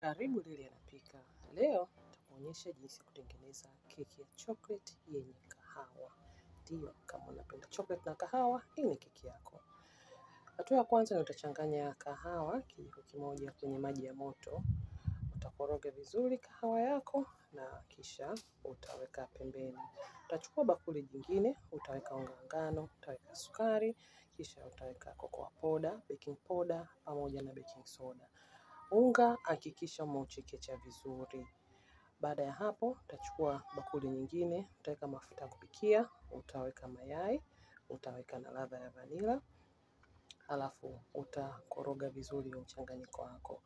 Karibu Lili anapika. Leo nitakuonyesha jinsi ya kutengeneza keki ya chocolate yenye kahawa. Ndio, kama unapenda chocolate na kahawa, hii ni keki yako. Hatua ya kwanza ni utachanganya kahawa kijiko kimoja kwenye maji ya moto. Utakoroga vizuri kahawa yako na kisha utaweka pembeni. Utachukua bakuli jingine, utaweka unga ngano, utaweka sukari, kisha utaweka cocoa powder, baking powder, pamoja na baking soda. Unga hakikisha umeuchekecha vizuri. Baada ya hapo, utachukua bakuli nyingine, utaweka mafuta ya kupikia, utaweka mayai, utaweka na ladha ya vanilla, halafu utakoroga vizuri mchanganyiko wako.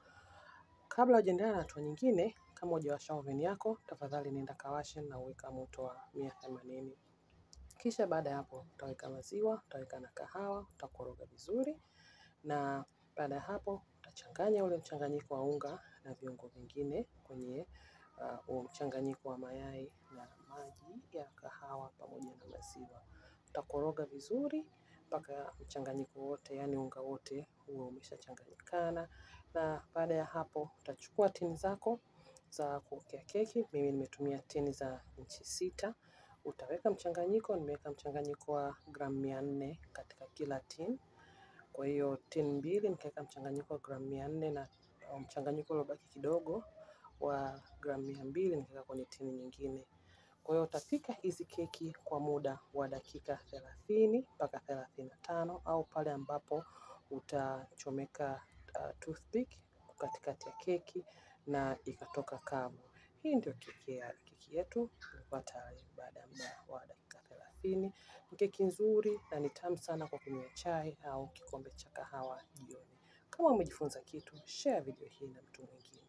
Kabla hujaendelea na hatua nyingine, kama hujawasha oven yako, tafadhali nenda kawashe na uweka moto wa 180. Kisha baada ya hapo, utaweka maziwa, utaweka na kahawa, utakoroga vizuri. Na baada ya hapo utachanganya ule mchanganyiko wa unga na viungo vingine kwenye mchanganyiko wa mayai na maji ya kahawa pamoja na maziwa. Utakoroga vizuri mpaka mchanganyiko wote, yani unga wote huo umeshachanganyikana. Na baada ya hapo utachukua tini zako za kuokea keki. Mimi nimetumia tini za inchi 6. Utaweka mchanganyiko, nimeweka mchanganyiko wa gramu 400 katika kila tini. Kwa hiyo tini mbili nikaweka mchanganyiko wa gramu 400 na mchanganyiko uliobaki kidogo wa gramu 200 nikaweka kwenye tini nyingine. Kwa hiyo utapika hizi keki kwa muda wa dakika 30 mpaka 35 au pale ambapo utachomeka toothpick katikati ya keki na ikatoka kavu. Hii ndio keki yetu ilikuwa tayari baada ya muda wa dakika 30. Ni keki nzuri na ni tamu sana kwa kunywa chai au kikombe cha kahawa jioni. Kama umejifunza kitu, share video hii na mtu mwingine.